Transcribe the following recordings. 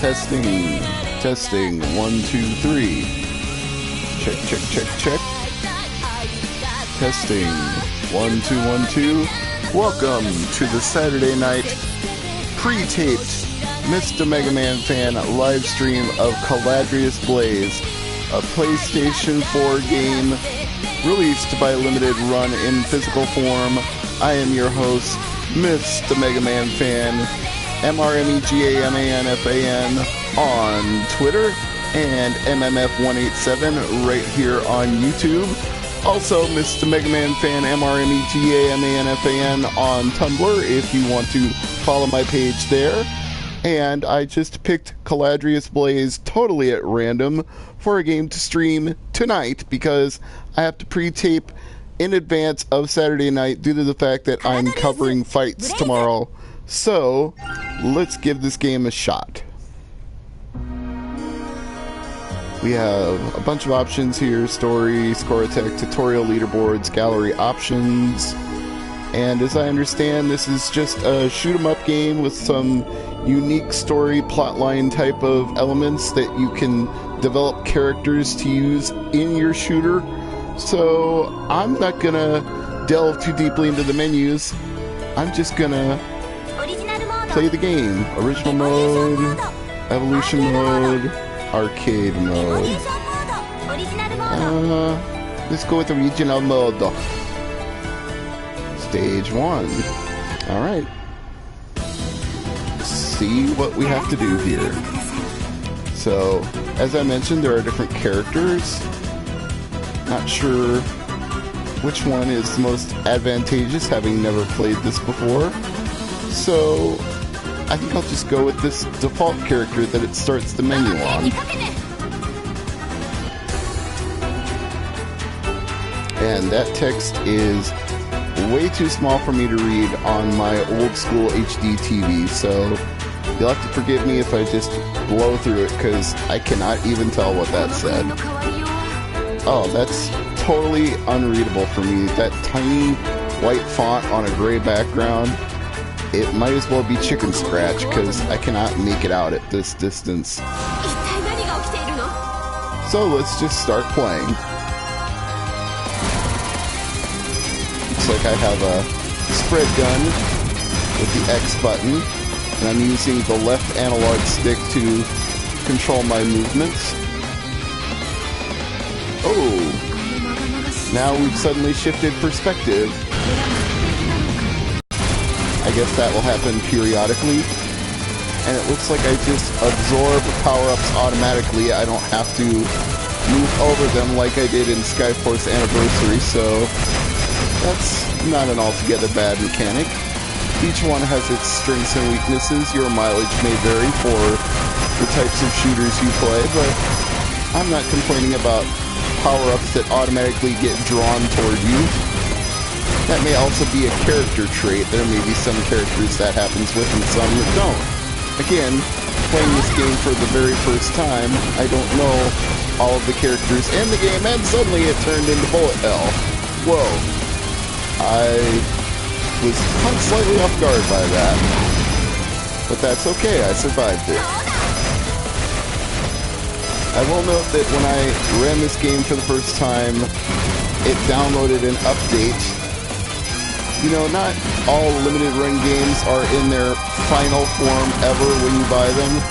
Testing. Testing. 1, 2, 3. Check, check, check, check. Testing. 1, 2, 1, 2. Welcome to the Saturday night pre-taped Mr. MegaManFan live stream of Caladrius Blaze, a PlayStation 4 game released by Limited Run in physical form. I am your host, Mr. MegaManFan, MRMEGAMANFAN on Twitter, and MMF187 right here on YouTube. Also, Mr. MegaManFan, MRMEGAMANFAN on Tumblr if you want to follow my page there. And I just picked Caladrius Blaze totally at random for a game to stream tonight because I have to pre-tape in advance of Saturday night due to the fact that I'm covering fights tomorrow. So, let's give this game a shot. We have a bunch of options here: story, score attack, tutorial, leaderboards, gallery options. And as I understand, this is just a shoot-'em-up game with some unique story plotline type of elements that you can develop characters to use in your shooter. So I'm not gonna delve too deeply into the menus. I'm just gonna play the game. Original mode, evolution mode, arcade mode. Let's go with original mode. Stage 1. Alright. See what we have to do here. So, as I mentioned, there are different characters. Not sure which one is the most advantageous, having never played this before. So, I think I'll just go with this default character that it starts the menu on. And that text is way too small for me to read on my old school HD TV, so you'll have to forgive me if I just blow through it, because I cannot even tell what that said. Oh, that's totally unreadable for me. That tiny white font on a gray background, it might as well be chicken scratch, because I cannot make it out at this distance. So let's just start playing. Looks like I have a spread gun with the X button, and I'm using the left analog stick to control my movements. Oh, now we've suddenly shifted perspective. I guess that will happen periodically. And it looks like I just absorb power-ups automatically. I don't have to move over them like I did in Skyforce Anniversary, so that's not an altogether bad mechanic. Each one has its strengths and weaknesses. Your mileage may vary for the types of shooters you play, but I'm not complaining about power-ups that automatically get drawn toward you. That may also be a character trait. There may be some characters that happens with and some that don't. Again, playing this game for the very first time, I don't know all of the characters in the game, and suddenly it turned into bullet hell. Whoa. I was caught slightly off guard by that. But that's okay, I survived it. I will note that when I ran this game for the first time, it downloaded an update. You know, not all limited run games are in their final form ever when you buy them.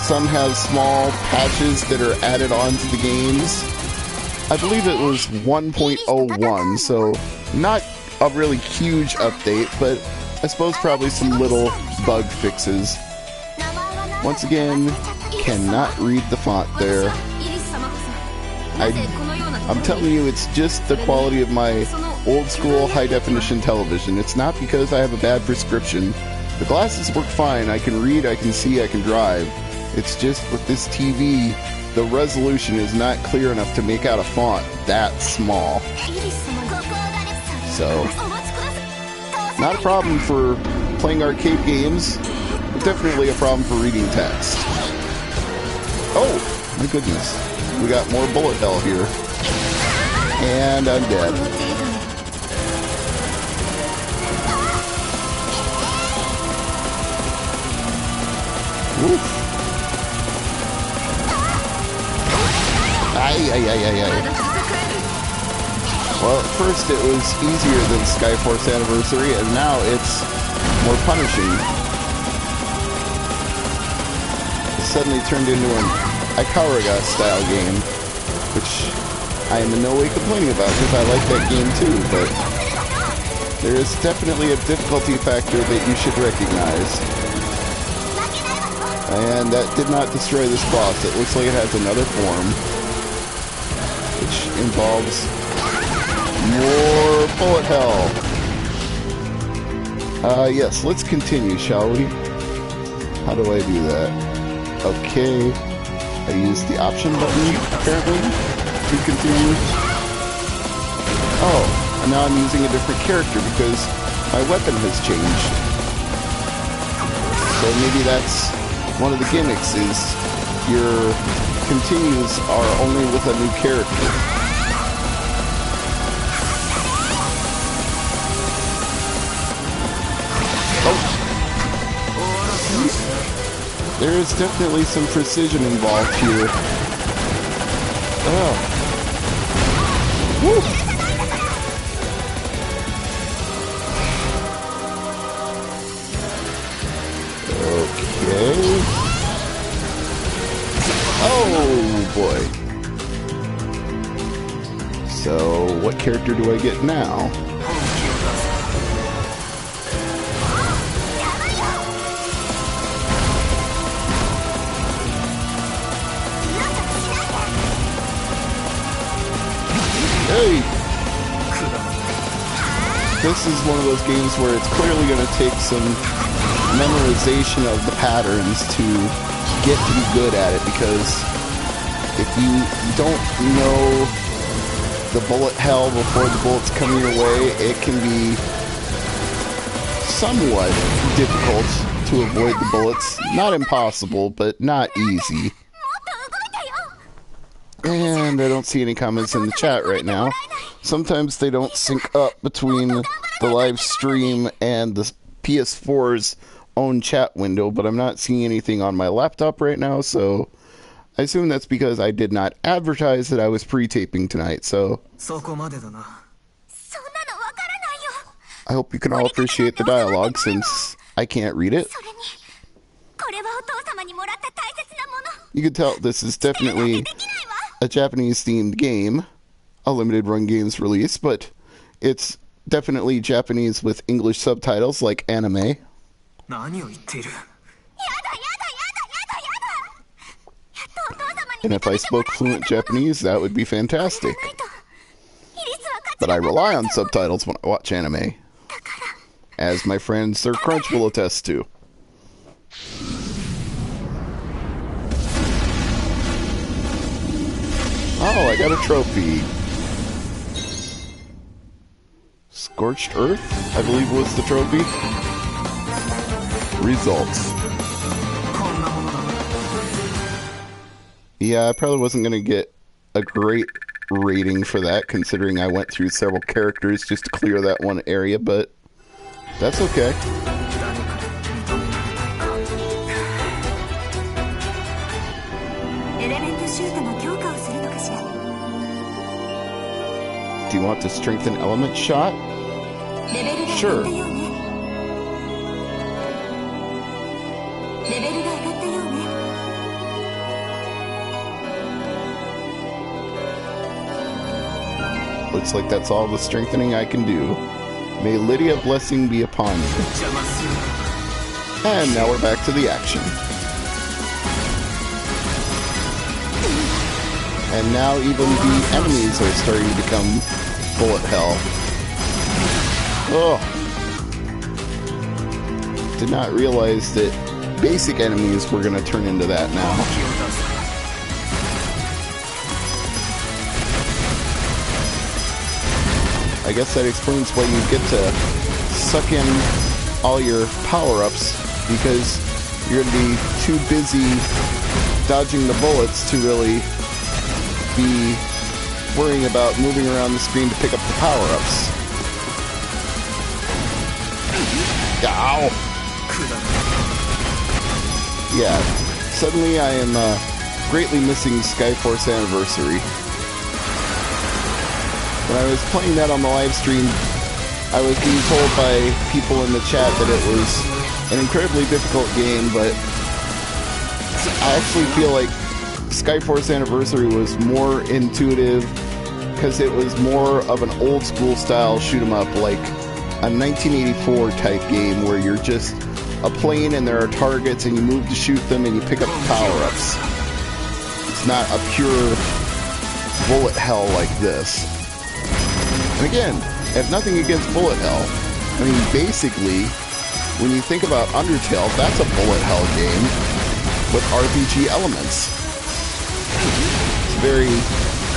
Some have small patches that are added on to the games. I believe it was 1.01, so not a really huge update, but I suppose probably some little bug fixes. Once again, cannot read the font there. I'm telling you, it's just the quality of my old school high definition television. It's not because I have a bad prescription. The glasses work fine. I can read, I can see, I can drive. It's just with this TV, the resolution is not clear enough to make out a font that small. So, not a problem for playing arcade games, but definitely a problem for reading text. Oh, my goodness. We got more bullet hell here. And I'm dead. Oof. Ay, ay, ay, ay. Well, at first it was easier than Skyforce Anniversary, and now it's more punishing. It suddenly turned into an Ikaruga-style game, which I am in no way complaining about, because I like that game too, but there is definitely a difficulty factor that you should recognize. And that did not destroy this boss. It looks like it has another form, which involves more bullet hell. Yes, let's continue, shall we? How do I do that? Okay. I use the option button, apparently, to continue. Oh, and now I'm using a different character because my weapon has changed. So maybe that's one of the gimmicks, is your continues are only with a new character. There is definitely some precision involved here. Oh. Woo. Okay. Oh boy. So, what character do I get now? Hey! This is one of those games where it's clearly going to take some memorization of the patterns to get to be good at it, because if you don't know the bullet hell before the bullets come your way, it can be somewhat difficult to avoid the bullets. Not impossible, but not easy. And I don't see any comments in the chat right now. Sometimes they don't sync up between the live stream and the PS4's own chat window, but I'm not seeing anything on my laptop right now, so I assume that's because I did not advertise that I was pre-taping tonight, so I hope you can all appreciate the dialogue since I can't read it. You can tell this is definitely a Japanese-themed game, a limited run games release, but it's definitely Japanese with English subtitles like anime. And if I spoke fluent Japanese, that would be fantastic. But I rely on subtitles when I watch anime, as my friend Sir Crunch will attest to. Oh, I got a trophy. Scorched Earth, I believe was the trophy. Results. Yeah, I probably wasn't going to get a great rating for that, considering I went through several characters just to clear that one area, but that's okay. Do you want to strengthen element shot? Sure. Looks like that's all the strengthening I can do. May Lydia blessing be upon you. And now we're back to the action. And now even the enemies are starting to become bullet hell. Oh. Did not realize that basic enemies were going to turn into that now. I guess that explains why you get to suck in all your power-ups, because you're going to be too busy dodging the bullets to really be worrying about moving around the screen to pick up the power-ups. Ow! Yeah, suddenly I am greatly missing Skyforce Anniversary. when I was playing that on the live stream, I was being told by people in the chat that it was an incredibly difficult game, but I actually feel like Skyforce Anniversary was more intuitive because it was more of an old school style shoot 'em up, like a 1984 type game where you're just a plane and there are targets and you move to shoot them and you pick up power-ups. It's not a pure bullet hell like this. And again, I have nothing against bullet hell. I mean, basically, when you think about Undertale, that's a bullet hell game with RPG elements. It's a very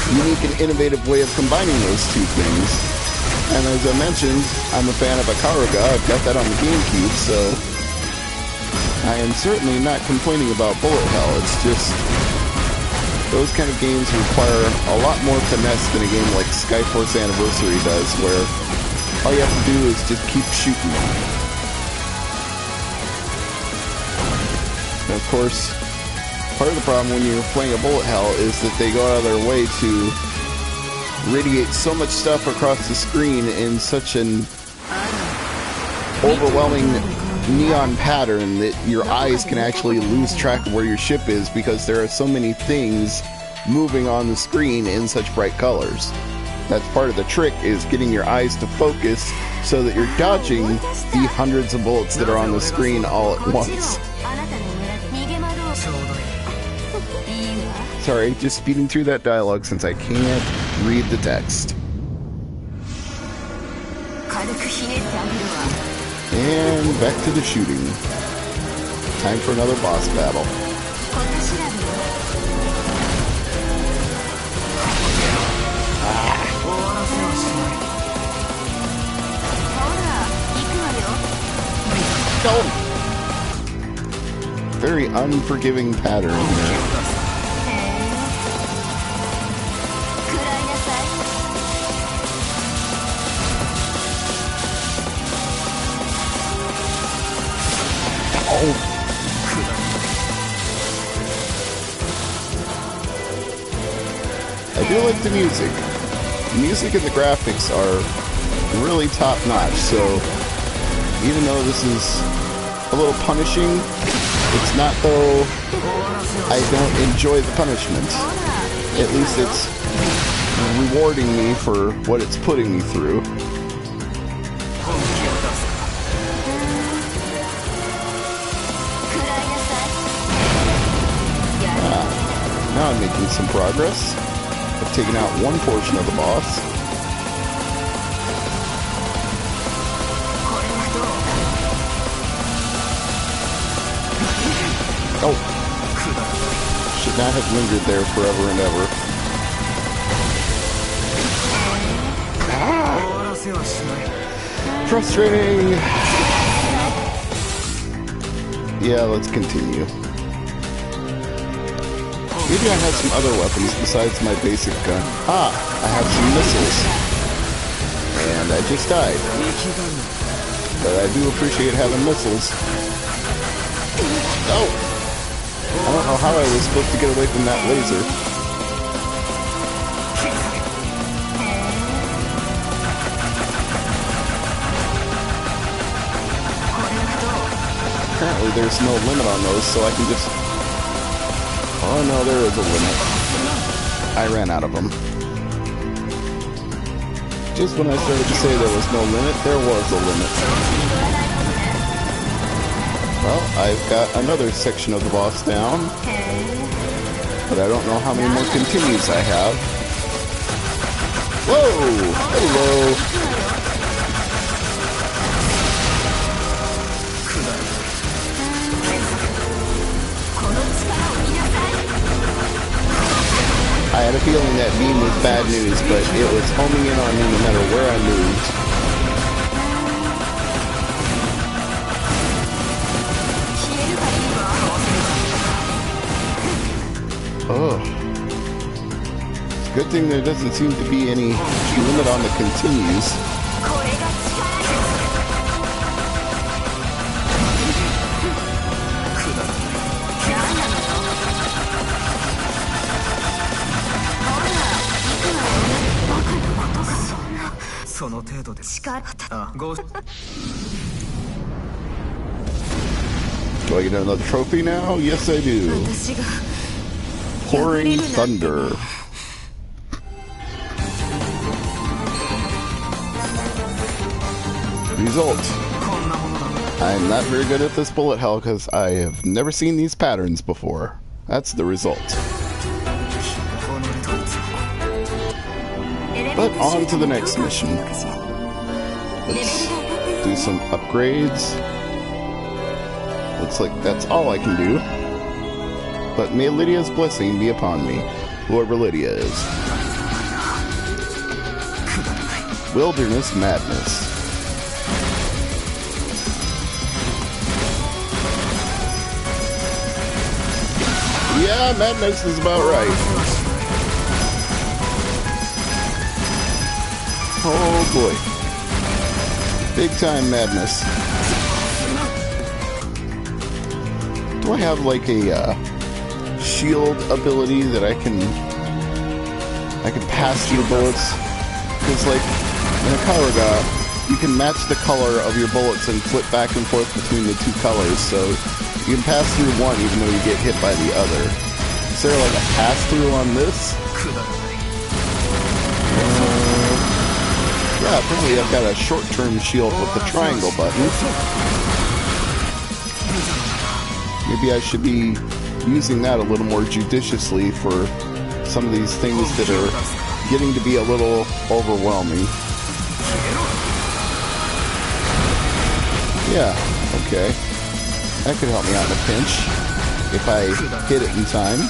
unique and innovative way of combining those two things. And as I mentioned, I'm a fan of Akaruga. I've got that on the GameCube, so I am certainly not complaining about bullet hell. It's just those kind of games require a lot more finesse than a game like Skyforce Anniversary does, where all you have to do is just keep shooting them. And of course, part of the problem when you're playing a bullet hell is that they go out of their way to radiate so much stuff across the screen in such an overwhelming neon pattern that your eyes can actually lose track of where your ship is because there are so many things moving on the screen in such bright colors. That's part of the trick, is getting your eyes to focus so that you're dodging the hundreds of bullets that are on the screen all at once. Sorry, just speeding through that dialogue since I can't read the text. And back to the shooting. Time for another boss battle. Very unforgiving pattern here. I do like the music. The music and the graphics are really top notch, so even though this is a little punishing, it's not though I don't enjoy the punishment. At least it's rewarding me for what it's putting me through. Now I'm making some progress. I've taken out one portion of the boss. Oh! Should not have lingered there forever and ever. Ah! Frustrating! Yeah, let's continue. Maybe I have some other weapons besides my basic gun. Ah, I have some missiles. And I just died. But I do appreciate having missiles. Oh! I don't know how I was supposed to get away from that laser. Apparently there's no limit on those, so I can just... Oh no, there is a limit. I ran out of them. Just when I started to say there was no limit, there was a limit. Well, I've got another section of the boss down. But I don't know how many more continues I have. Whoa! Hello! I had a feeling that beam was bad news, but it was homing in on me no matter where I moved. Oh. It's a good thing there doesn't seem to be any limit on the continues. Do I get another trophy now? Yes, I do. Pouring Thunder. Result. I'm not very good at this bullet hell because I have never seen these patterns before. That's the result. But on to the next mission. Let's do some upgrades. Looks like that's all I can do. But may Lydia's blessing be upon me, whoever Lydia is. Wilderness Madness. Yeah, madness is about right. Oh boy. Big time madness. Do I have like a shield ability that I can pass through bullets? Because like in a Karaga, you can match the color of your bullets and flip back and forth between the two colors, so you can pass through one even though you get hit by the other. Is there like a pass through on this? Yeah, apparently I've got a short-term shield with the triangle button. Maybe I should be using that a little more judiciously for some of these things that are getting to be a little overwhelming. Yeah, okay. That could help me out in a pinch if I hit it in time.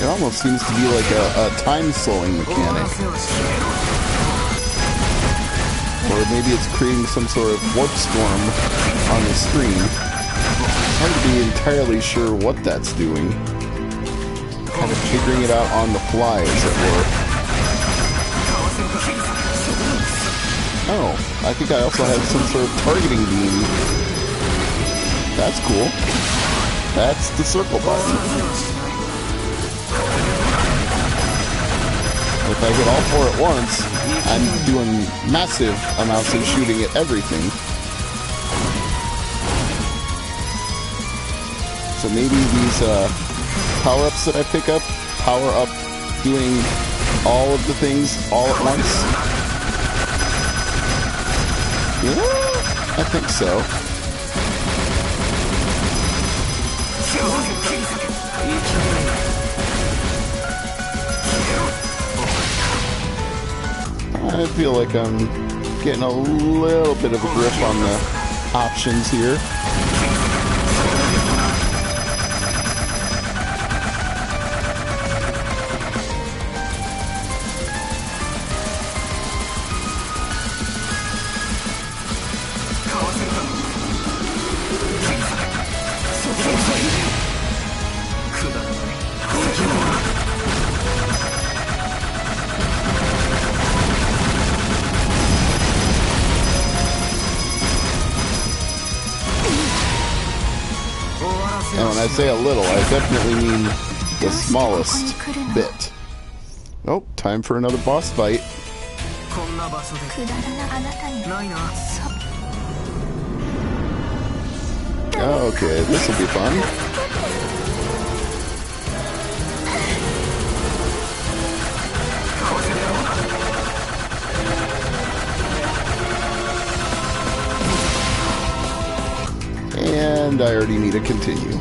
It almost seems to be like a time-slowing mechanic. Or maybe it's creating some sort of warp storm on the screen. It's hard to be entirely sure what that's doing. Kind of figuring it out on the fly, as it were. Oh, I think I also have some sort of targeting beam. That's cool. That's the circle button. If I hit all four at once, I'm doing massive amounts of shooting at everything. So maybe these power-ups that I pick up power up doing all of the things all at once. Yeah, I think so. I feel like I'm getting a little bit of a grip on the options here. And when I say a little, I definitely mean the smallest bit. Oh, time for another boss fight. Okay, this will be fun. And I already need to continue.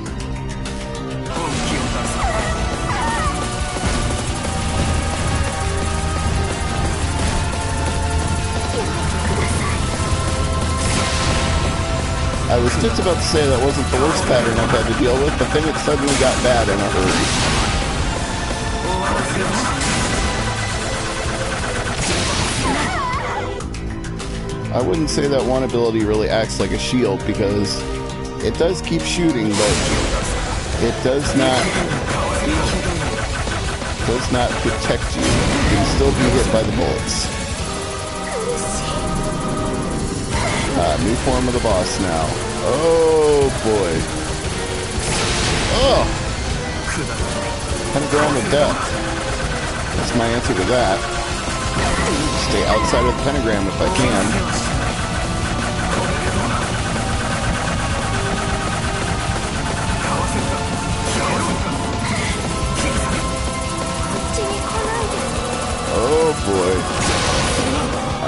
I was just about to say that wasn't the worst pattern I've had to deal with, but then it suddenly got bad in a hurry. I wouldn't say that one ability really acts like a shield because it does keep shooting, but it does not protect you. You can still be hit by the bullets. New form of the boss now. Oh boy. Oh! Pentagram of death. That's my answer to that. Stay outside of the pentagram if I can. Oh boy.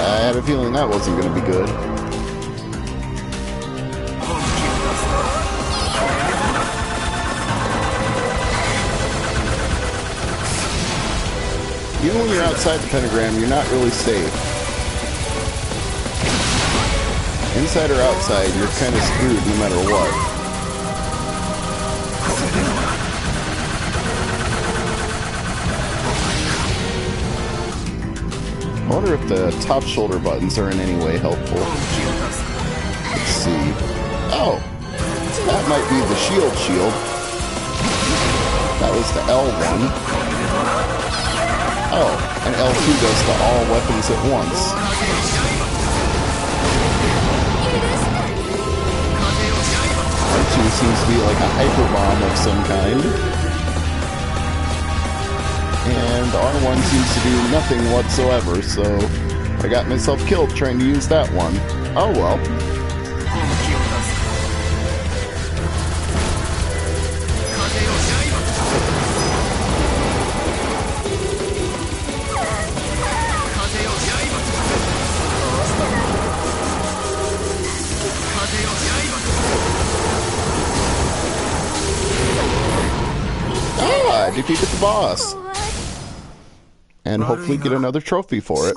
I had a feeling that wasn't going to be good. Even when you're outside the pentagram, you're not really safe. Inside or outside, you're kind of screwed no matter what. I wonder if the top shoulder buttons are in any way helpful. Let's see. Oh! That might be the shield. That was the L one. Oh, and L2 does the all weapons at once. R2 seems to be like a hyper bomb of some kind. And R1 seems to do nothing whatsoever, so I got myself killed trying to use that one. Oh well. Ah, I defeated the boss. And hopefully get another trophy for it.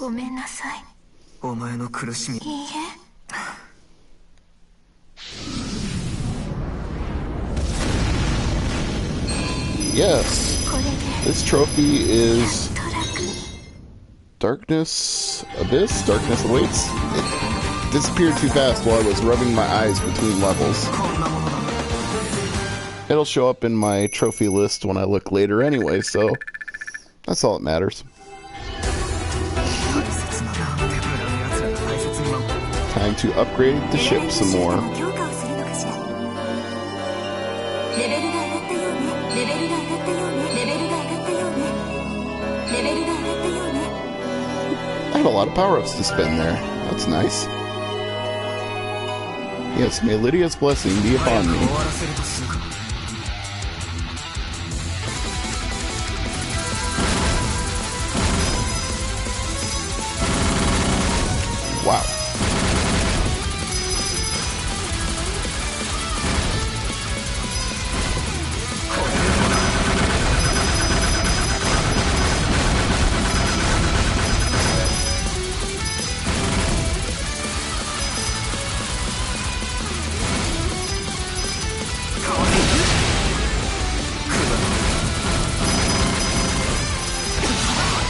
Yes. This trophy is Darkness Abyss? Darkness Awaits? It disappeared too fast while I was rubbing my eyes between levels. It'll show up in my trophy list when I look later anyway, so that's all that matters. Time to upgrade the ship some more. I have a lot of power-ups to spend there. That's nice. Yes, may Lydia's blessing be upon me. Wow.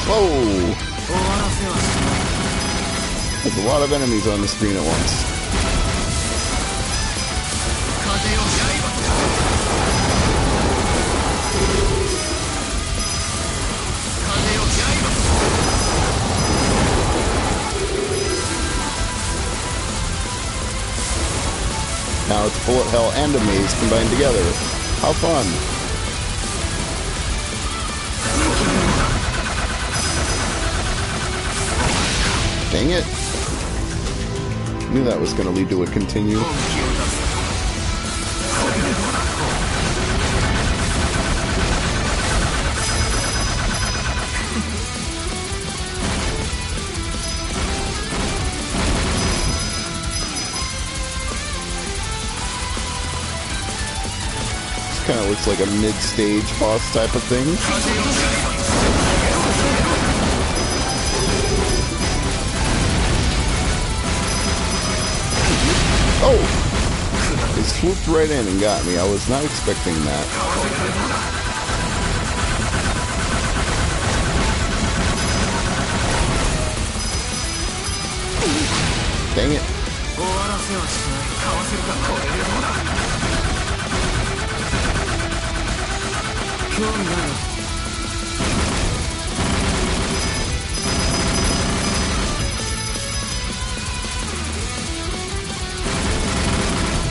Whoa! There's a lot of enemies on the screen at once. Now it's bullet hell and a maze combined together. How fun! Dang it! Knew that was going to lead to a continue. This kind of looks like a mid-stage boss type of thing. Oh! It swooped right in and got me. I was not expecting that. Dang it.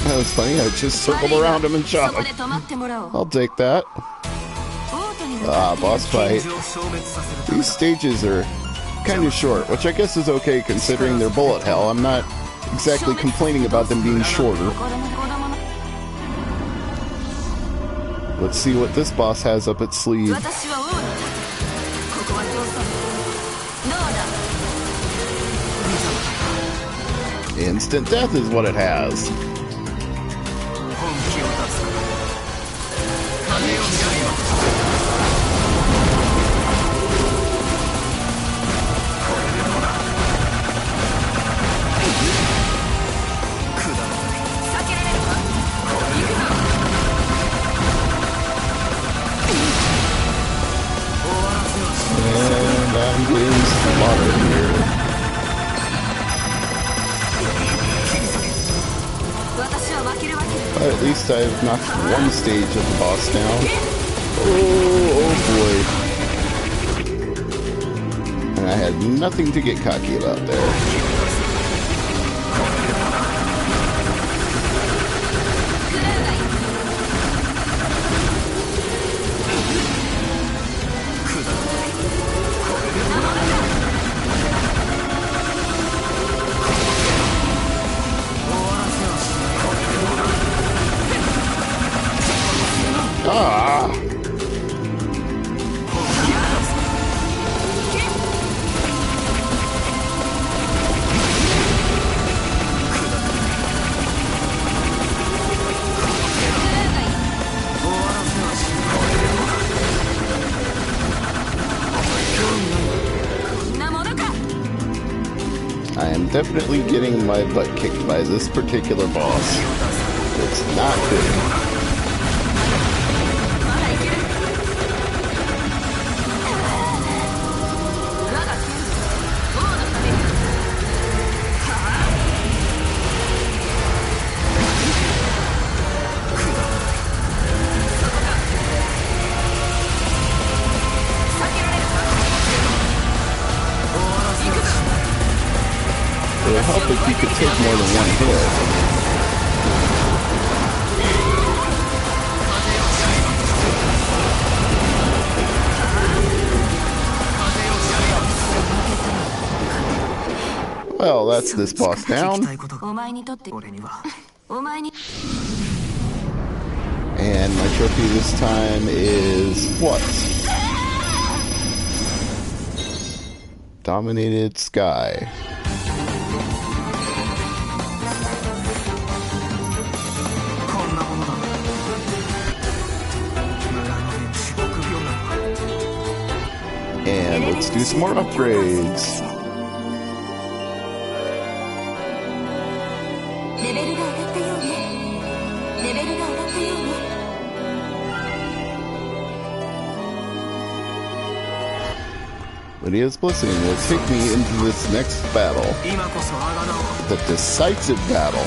That was funny. I just circled around him and shot him. I'll take that. Boss fight. These stages are kind of short, which I guess is okay considering they're bullet hell. I'm not exactly complaining about them being shorter. Let's see what this boss has up its sleeve. Instant death is what it has. And I'm getting slaughtered here. But at least I've knocked one stage of the boss down. Oh boy. And I had nothing to get cocky about there. Ah! I am definitely getting my butt kicked by this particular boss. It's not good. It would help if you could take more than one hit. Well, that's this boss down. And my trophy this time is what? Dominated Sky. And let's do some more upgrades. Lydia's Blessing will take me into this next battle. The decisive battle.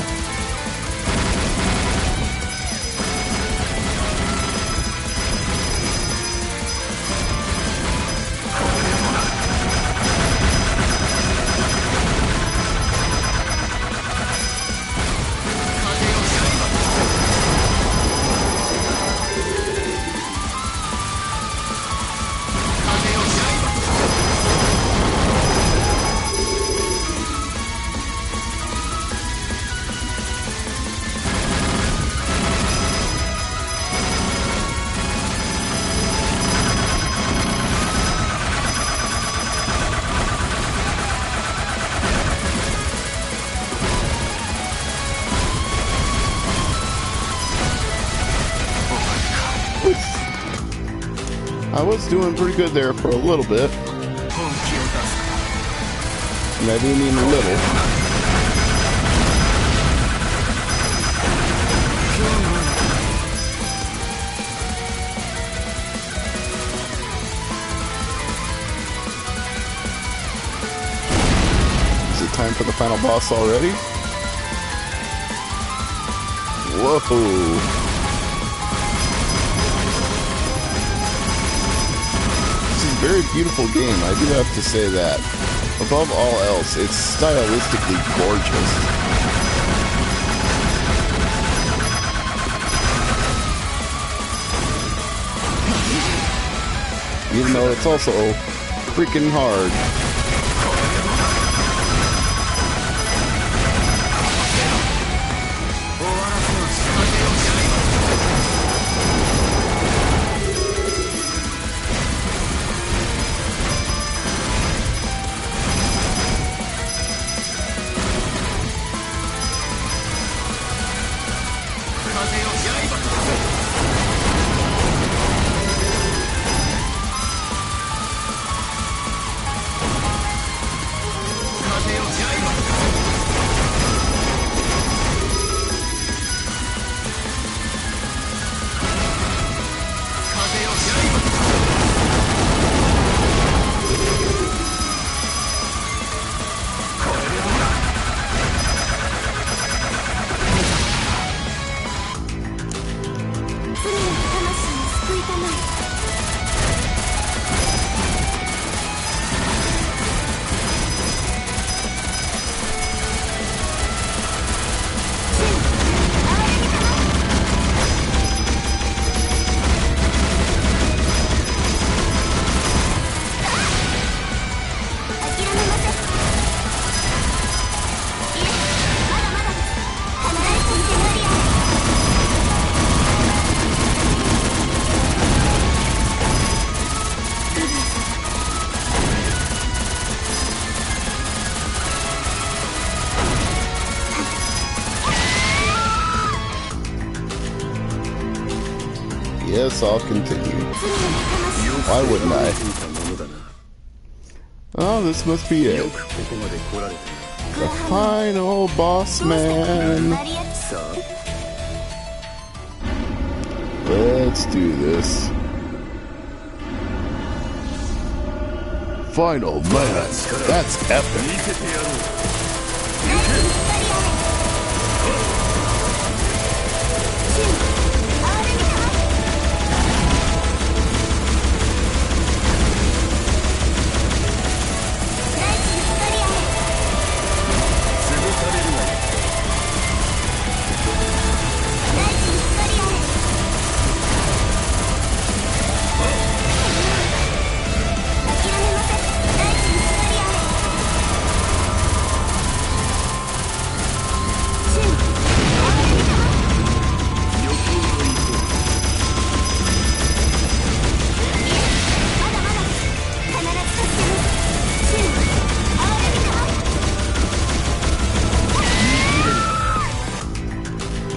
I was doing pretty good there for a little bit. And I do mean a little. Is it time for the final boss already? Whoa! Very beautiful game, I do have to say that. Above all else, it's stylistically gorgeous. Even though it's also freaking hard. Yes, I'll continue. Why wouldn't I? Oh, this must be it. The final boss man. Let's do this. Final man. That's epic.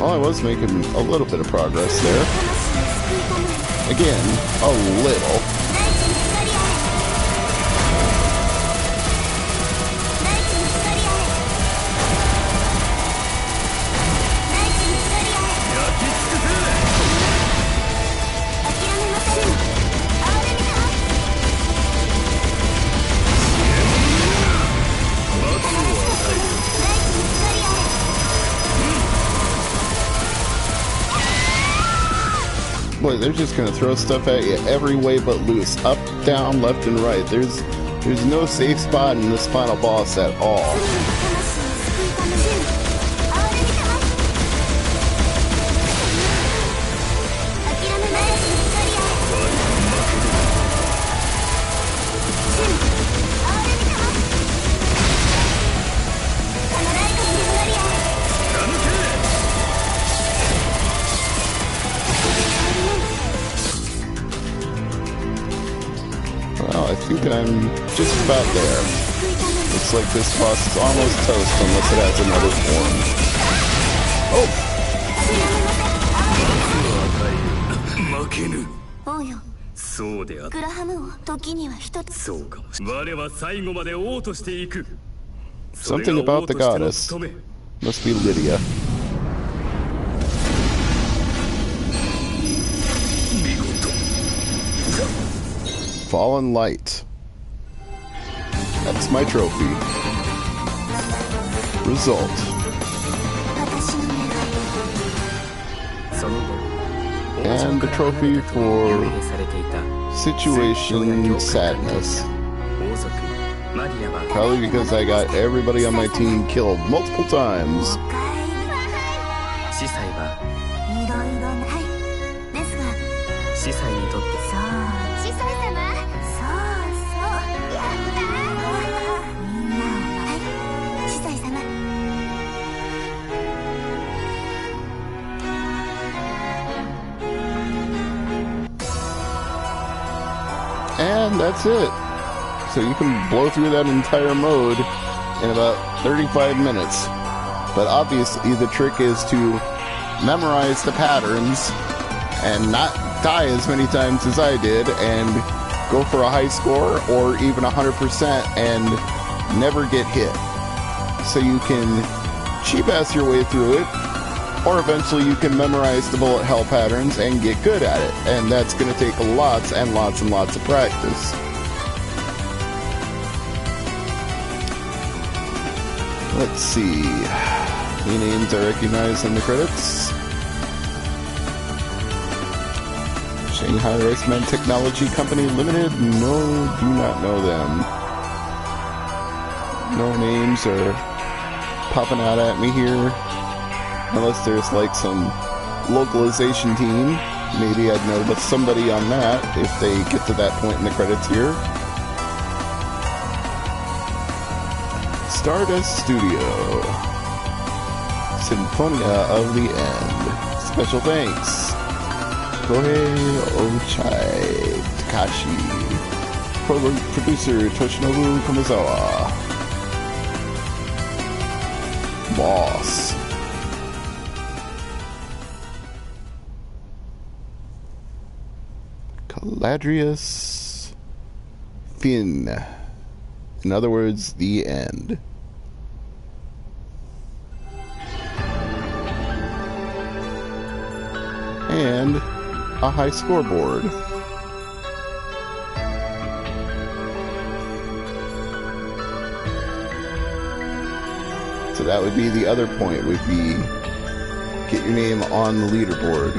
Well, I was making a little bit of progress there. Again, a little. Boy, they're just gonna throw stuff at you every way but loose. Up, down, left, and right. There's no safe spot in this final boss at all. Well, I think I'm just about there. Looks like this boss is almost toast unless it has another form. Oh! Something about the goddess. Must be Lydia. Fallen Light. That's my trophy. Result. And the trophy for Situation Sadness. Probably because I got everybody on my team killed multiple times. that's it. So you can blow through that entire mode in about 35 minutes. But obviously the trick is to memorize the patterns and not die as many times as I did and go for a high score or even 100% and never get hit. So you can cheap-ass your way through it, or eventually you can memorize the bullet hell patterns and get good at it. And that's going to take lots and lots and lots of practice. Let's see. Any names I recognize in the credits? Shanghai Riceman Technology Company Limited? No, do not know them. No names are popping out at me here. Unless there's like some localization team. Maybe I'd know somebody on that if they get to that point in the credits here. Stardust Studio. Symphonia of the End. Special thanks. Kohei Ochai Takashi. Producer Toshinobu Komizawa. Boss. Caladrius Fin. In other words, the end. And a high scoreboard. So that would be the other point, would be get your name on the leaderboard.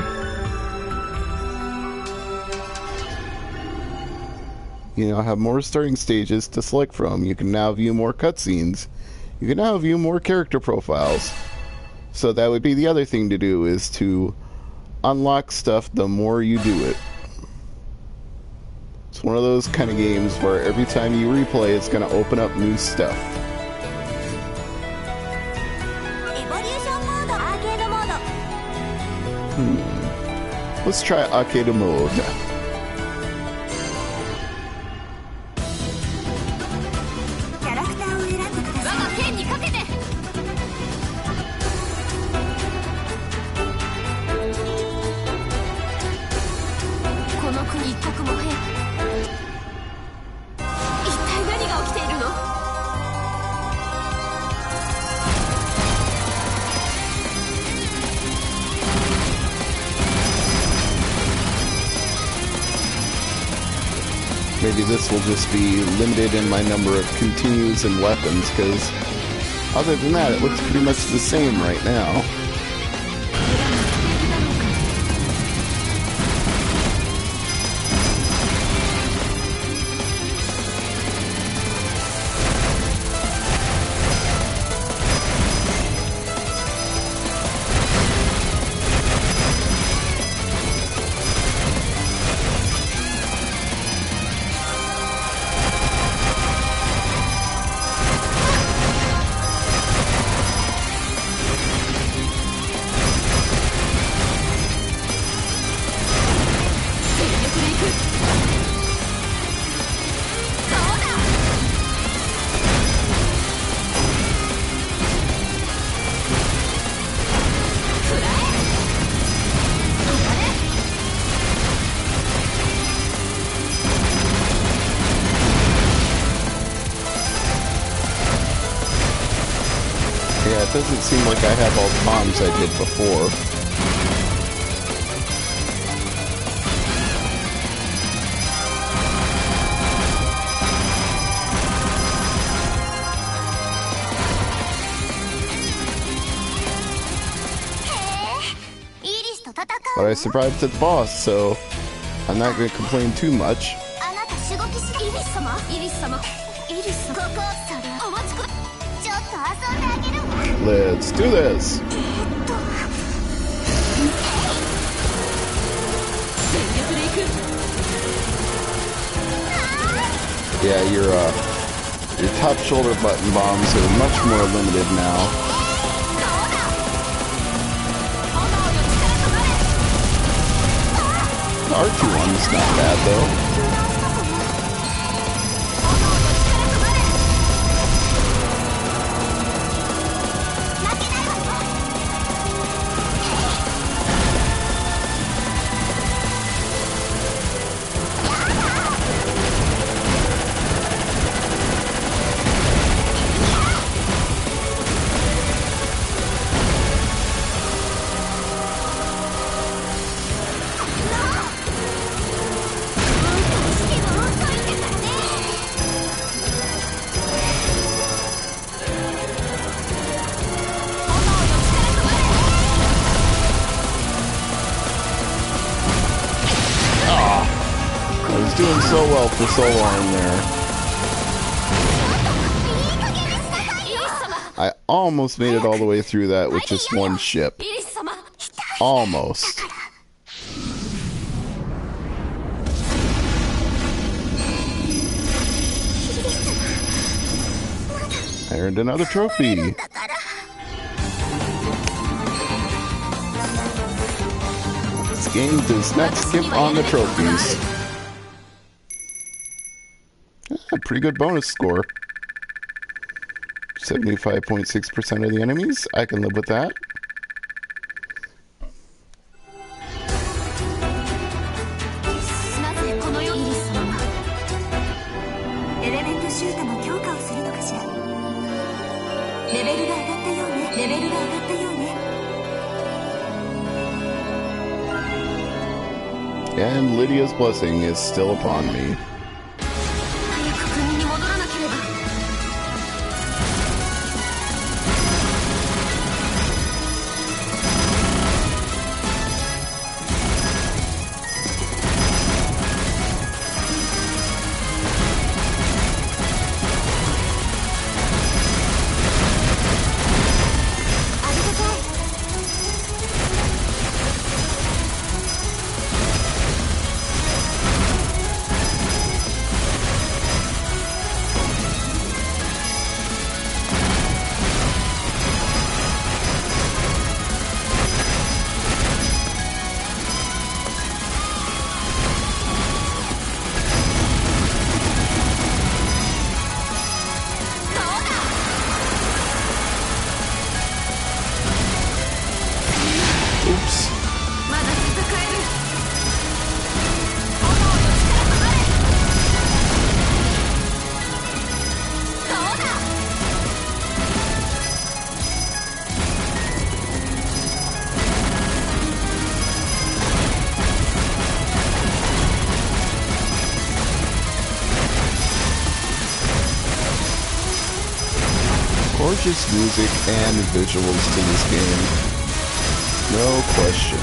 You now have more starting stages to select from. You can now view more cutscenes. You can now view more character profiles. So that would be the other thing to do, is to unlock stuff the more you do it. It's one of those kind of games where every time you replay, it's going to open up new stuff. Let's try arcade mode. Maybe this will just be limited in my number of continues and weapons, because other than that, it looks pretty much the same right now. Yeah, it doesn't seem like I have all the bombs I did before. But I survived to the boss, so I'm not going to complain too much. Let's do this! Yeah, your top shoulder button bombs are much more limited now. The R2 one's not bad though. so well for so long there. I almost made it all the way through that with just one ship. Almost. I earned another trophy. This game does not skip on the trophies. A pretty good bonus score. 75.6% of the enemies. I can live with that. And Lydia's blessing is still upon me. Gorgeous music and visuals to this game. No question.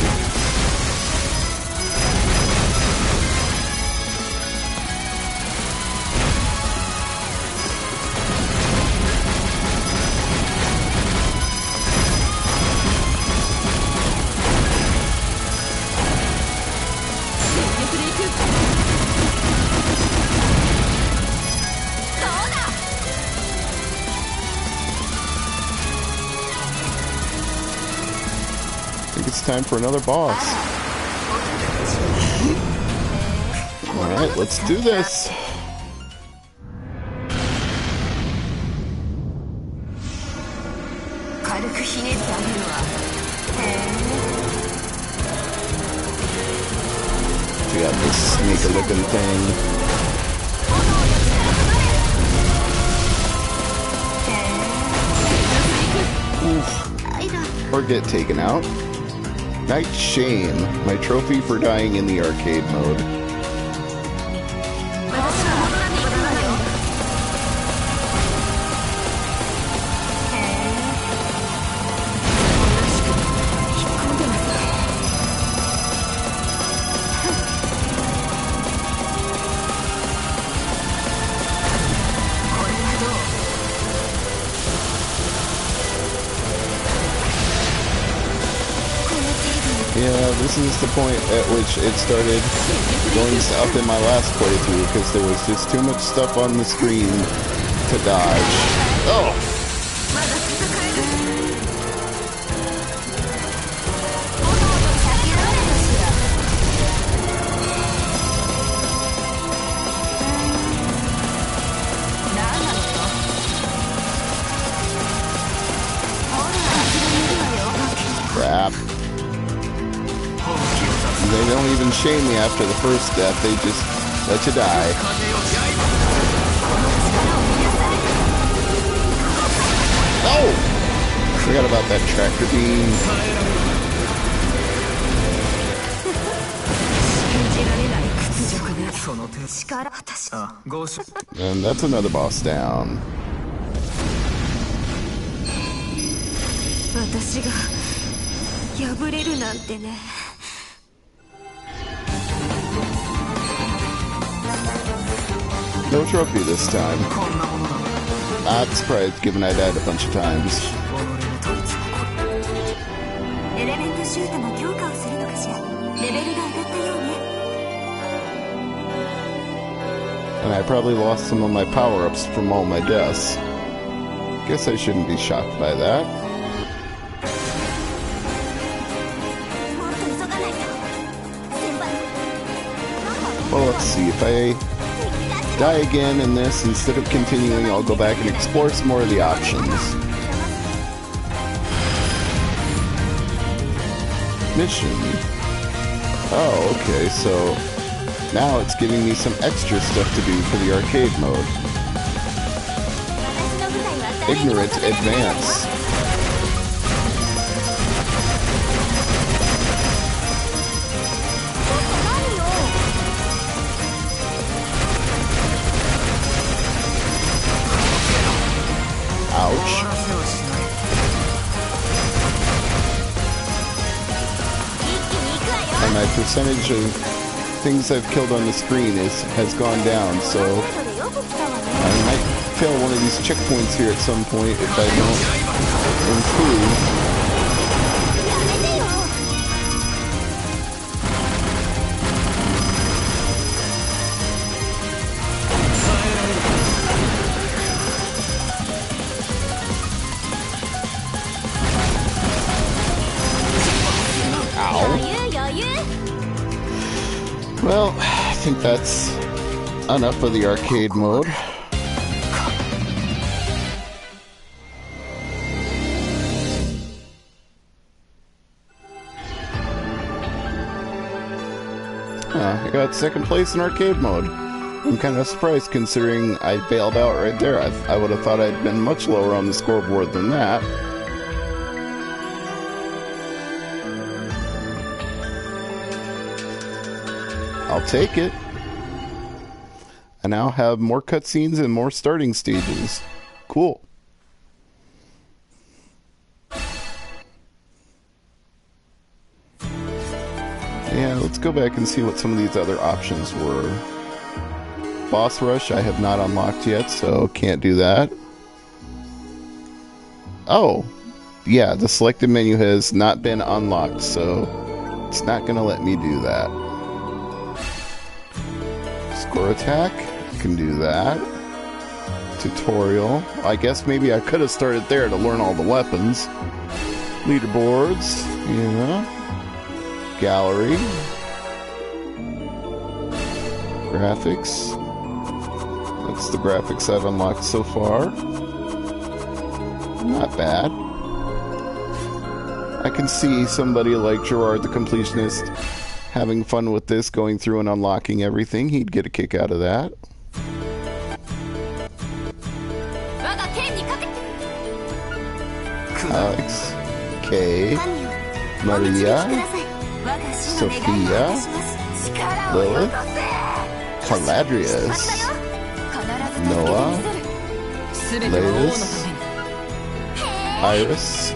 It's time for another boss. Alright, let's do this. We got this sneaker looking thing. Oof. Or get taken out. Night Shame, my trophy for dying in the arcade mode. Yeah, this is the point at which it started going south in my last playthrough because there was just too much stuff on the screen to dodge. Oh! Crap. They don't even shame me after the first death, they just let you die. Oh! Forgot about that tractor beam. And that's another boss down. No trophy this time. Not surprised, given I died a bunch of times. And I probably lost some of my power-ups from all my deaths. Guess I shouldn't be shocked by that. Well, let's see. If I die again in this, instead of continuing, I'll go back and explore some more of the options. Mission. Oh, okay, so now it's giving me some extra stuff to do for the arcade mode. Ignorant Advance. Ouch. And my percentage of things I've killed on the screen has gone down, so I might fail one of these checkpoints here at some point if I don't improve. Well, I think that's enough of the arcade mode. I got second place in arcade mode. I'm kind of surprised considering I bailed out right there. I would have thought I'd been much lower on the scoreboard than that. I'll take it. I now have more cutscenes and more starting stages. Cool. Yeah, let's go back and see what some of these other options were. Boss Rush I have not unlocked yet, so can't do that. Oh, yeah, the selected menu has not been unlocked, so it's not going to let me do that. Score attack, I can do that. Tutorial, I guess maybe I could have started there to learn all the weapons. Leaderboards, yeah. Gallery. Graphics. That's the graphics I've unlocked so far. Not bad. I can see somebody like Gerard the Completionist having fun with this, going through and unlocking everything. He'd get a kick out of that. Alex, Kay, Maria, Sophia, Lilith, Caladrius, Noah, Leius, Iris,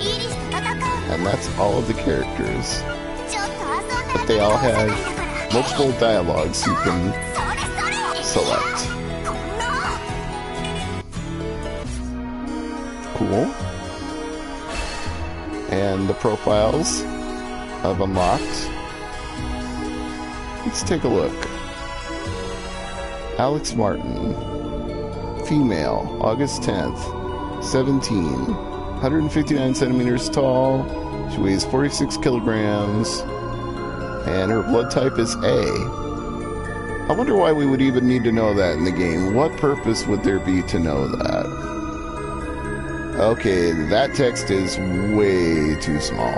and that's all of the characters. But they all have multiple dialogues you can select. Cool. And the profiles I've unlocked. Let's take a look. Alex Martin. Female, August 10th, 17, 159 centimeters tall. She weighs 46 kilograms. And her blood type is A. I wonder why we would even need to know that in the game. What purpose would there be to know that? Okay, that text is way too small.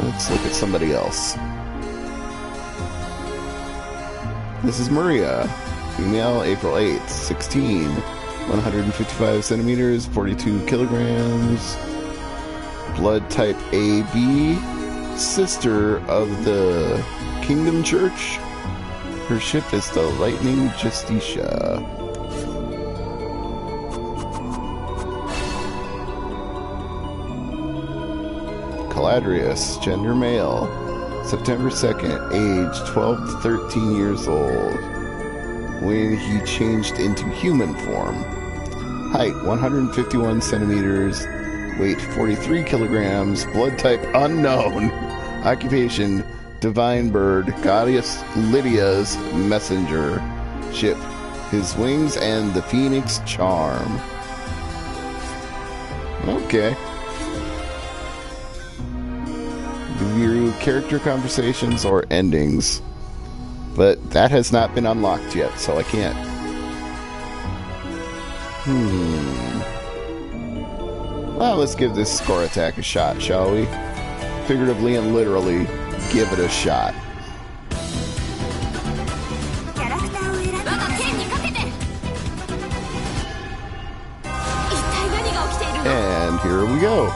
Let's look at somebody else. This is Maria. Female, April 8th, 16, 155 centimeters, 42 kilograms. Blood type AB, sister of the Kingdom Church. Her ship is the Lightning Justicia. Caladrius, gender male, September 2nd, age 12 to 13 years old, when he changed into human form. Height 151 centimeters, weight 43 kilograms, blood type unknown, occupation divine bird, goddess Lydia's messenger, ship his wings and the phoenix charm. Okay. View character conversations or endings, but that has not been unlocked yet, so I can't. Well, let's give this score attack a shot, shall we? Figuratively and literally, give it a shot. And here we go.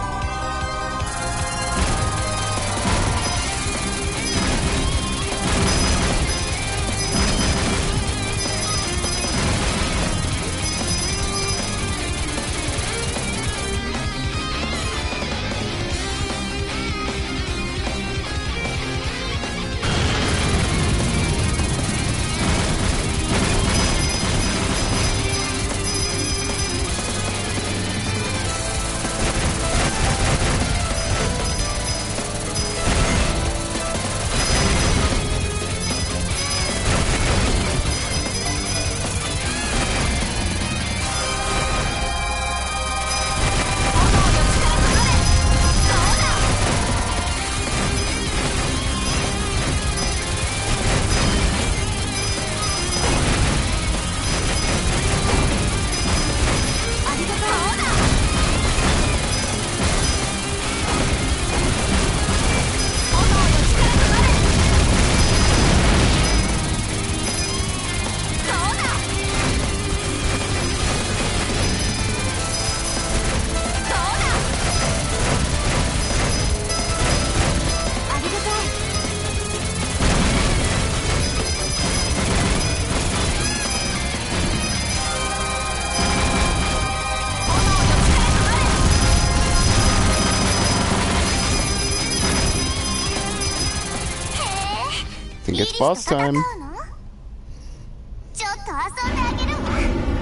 It's boss time.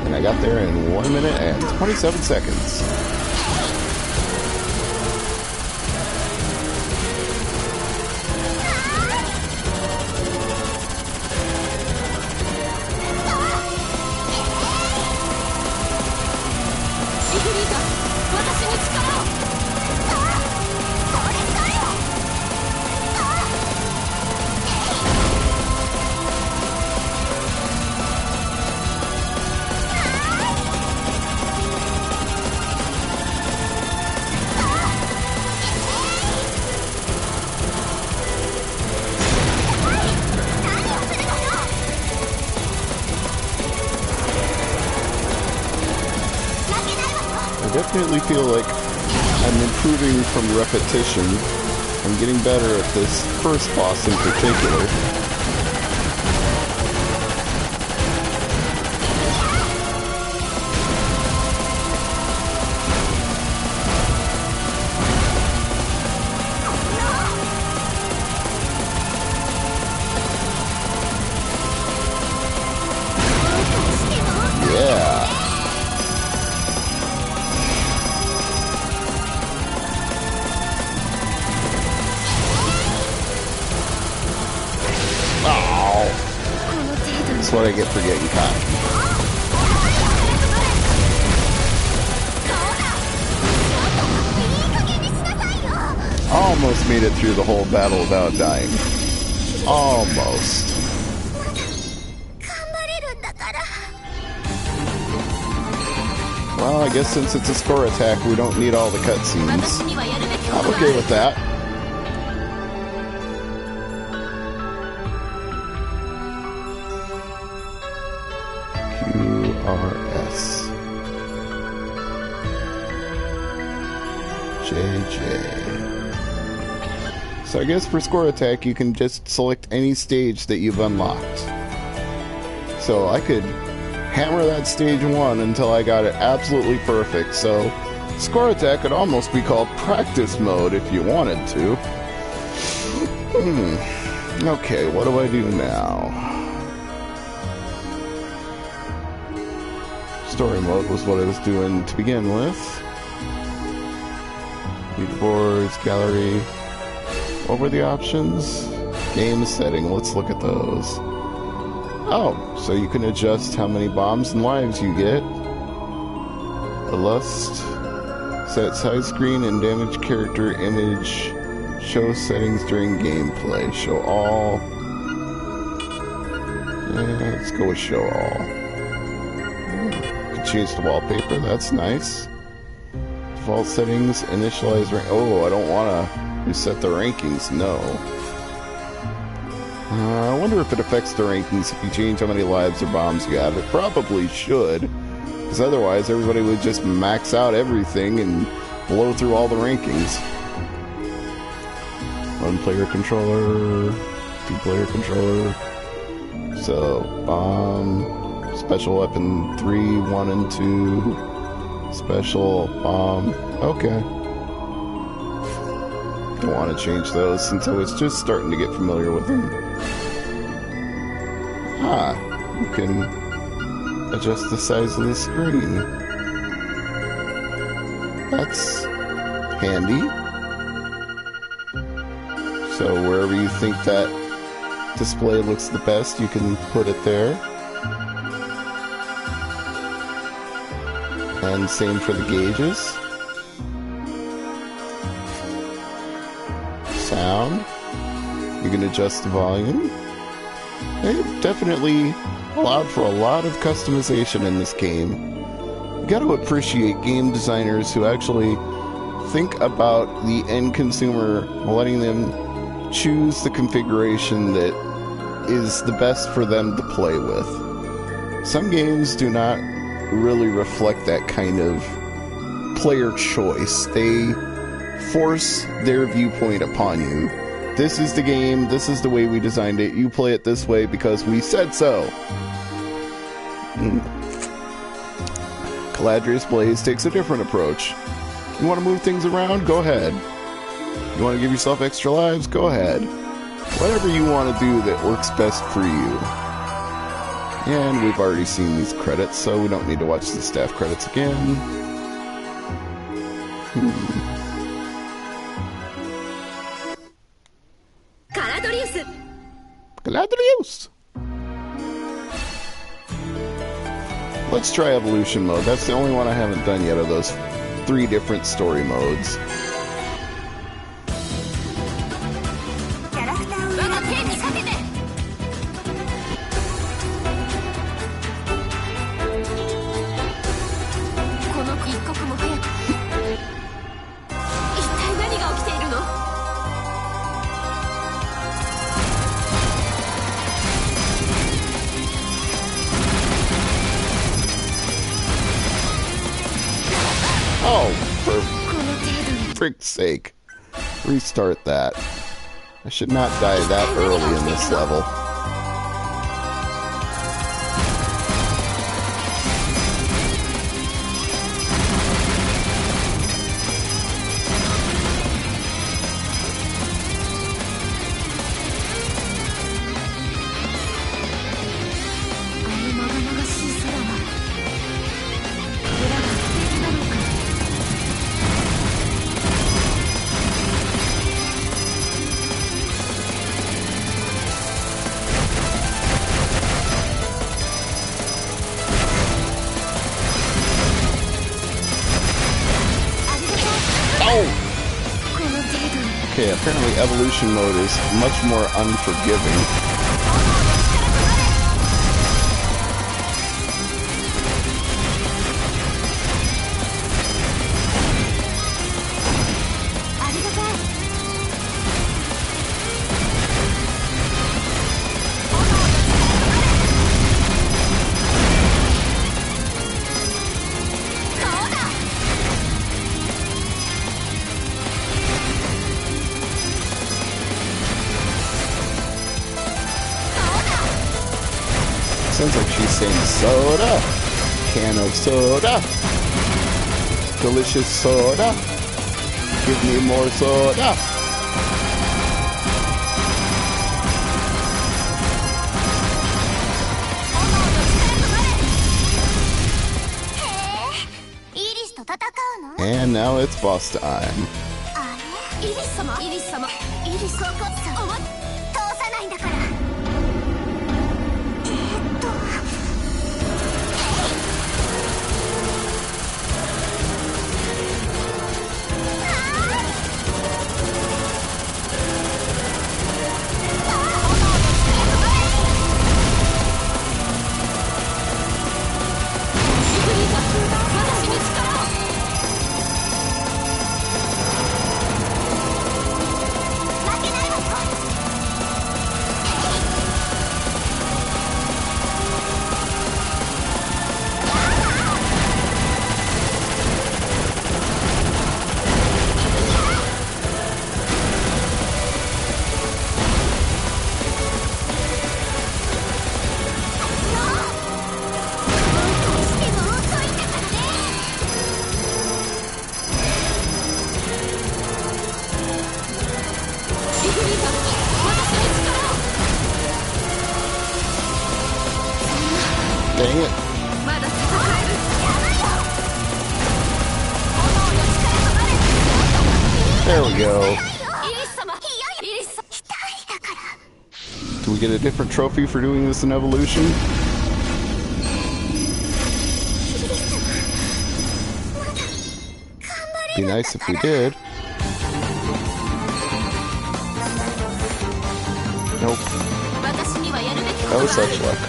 And I got there in 1 minute and 27 seconds. I definitely feel like I'm improving from repetition. I'm getting better at this first boss in particular. That's what I get for getting caught. Almost made it through the whole battle without dying. Almost. Well, I guess since it's a score attack, we don't need all the cutscenes. I'm okay with that. QRS JJ. So I guess for score attack you can just select any stage that you've unlocked. So I could hammer that stage 1 until I got it absolutely perfect. So score attack could almost be called practice mode if you wanted to. Okay, what do I do now? Story mode was what I was doing to begin with. Leaderboards, gallery. What were the options? Game setting, let's look at those. Oh, so you can adjust how many bombs and lives you get. The lust. Set side screen and damage character image. Show settings during gameplay. Show all. Yeah, let's go with show all. Can change the wallpaper, that's nice. Default settings, initialize rank. Oh, I don't want to reset the rankings, no. I wonder if it affects the rankings if you change how many lives or bombs you have. It probably should, because otherwise everybody would just max out everything and blow through all the rankings. One player controller, two player controller. So, bomb, special weapon 3, 1, and 2. Special, bomb. Okay. Don't want to change those since I was just starting to get familiar with them. Ah, you can adjust the size of the screen. That's handy. So wherever you think that display looks the best, you can put it there. And same for the gauges. Sound. You can adjust the volume. They definitely allowed for a lot of customization in this game. You got to appreciate game designers who actually think about the end consumer, letting them choose the configuration that is the best for them to play with. Some games do not really reflect that kind of player choice. They force their viewpoint upon you. This is the game, this is the way we designed it, you play it this way because we said so. Caladrius Blaze takes a different approach. You want to move things around? Go ahead. You want to give yourself extra lives? Go ahead. Whatever you want to do that works best for you. And we've already seen these credits, so we don't need to watch the staff credits again. Caladrius! Caladrius! Let's try evolution mode. That's the only one I haven't done yet of those 3 different story modes. Oh, for frick's sake. Restart that. I should not die that early in this level. Okay, apparently evolution mode is much more unforgiving. Sounds like she's saying soda. Can of soda. Delicious soda. Give me more soda. And now it's boss time. イリス様イリス様イリス様通さないんだから。Dang it. There we go. Do we get a different trophy for doing this in Evolution? Be nice if we did. Nope. No such luck.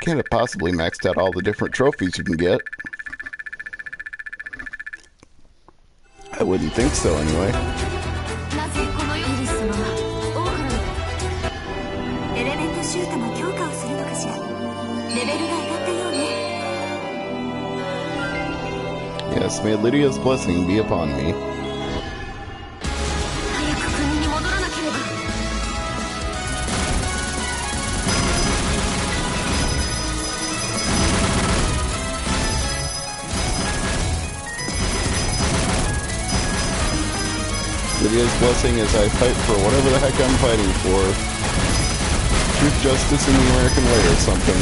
Can't have possibly maxed out all the different trophies you can get. I wouldn't think so anyway. Yes, may Lydia's blessing be upon me. Lydia's blessing as I fight for whatever the heck I'm fighting for. Truth, justice, and the American way or something.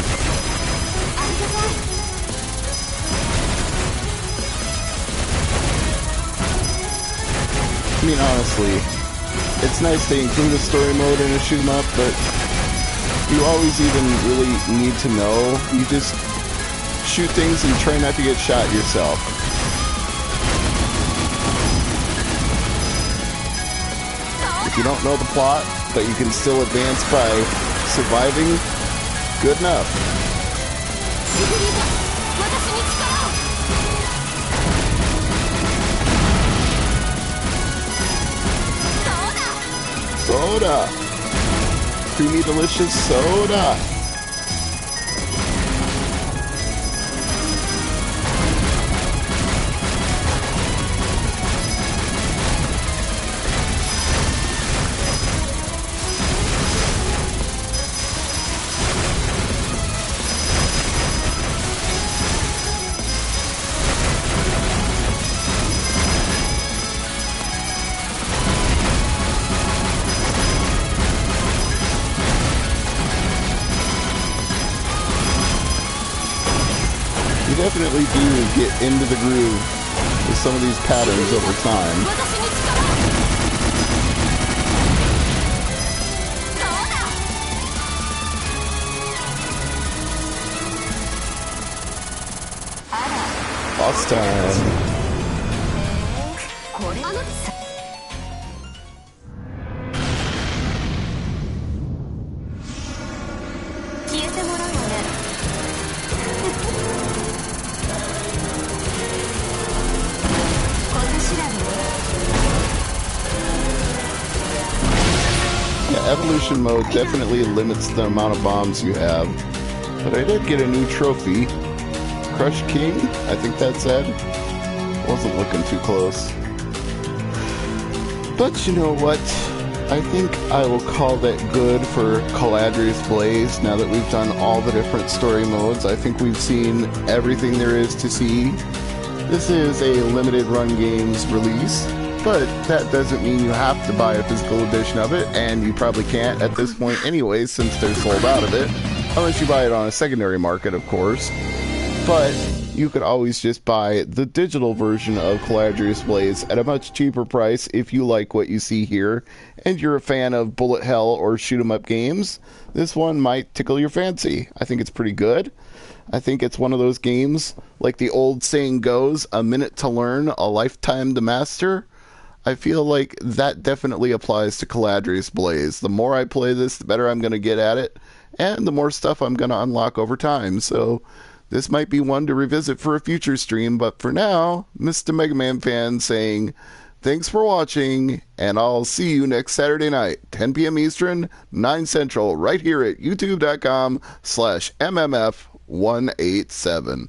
I mean, honestly, it's nice they include a story mode in a shoot 'em up, but you always even really need to know. You just shoot things and try not to get shot yourself. If you don't know the plot, but you can still advance by surviving, good enough. Soda! Creamy delicious soda! Definitely do get into the groove with some of these patterns over time. Boss time. Evolution mode definitely limits the amount of bombs you have, but I did get a new trophy. Crush King, I think that said. Wasn't looking too close. But you know what? I think I will call that good for Caladrius Blaze now that we've done all the different story modes. I think we've seen everything there is to see. This is a limited run games release, but that doesn't mean you have to buy a physical edition of it, and you probably can't at this point anyways since they're sold out of it, unless you buy it on a secondary market, of course. But you could always just buy the digital version of Caladrius Blaze at a much cheaper price if you like what you see here and you're a fan of bullet hell or shoot 'em up games. This one might tickle your fancy. I think it's pretty good. I think it's one of those games, like the old saying goes, a minute to learn, a lifetime to master. I feel like that definitely applies to Caladrius Blaze. The more I play this, the better I'm going to get at it, and the more stuff I'm going to unlock over time. So this might be one to revisit for a future stream, but for now, Mr. MegaManFan saying, thanks for watching, and I'll see you next Saturday night, 10 p.m. Eastern, 9 Central, right here at youtube.com/MMF187.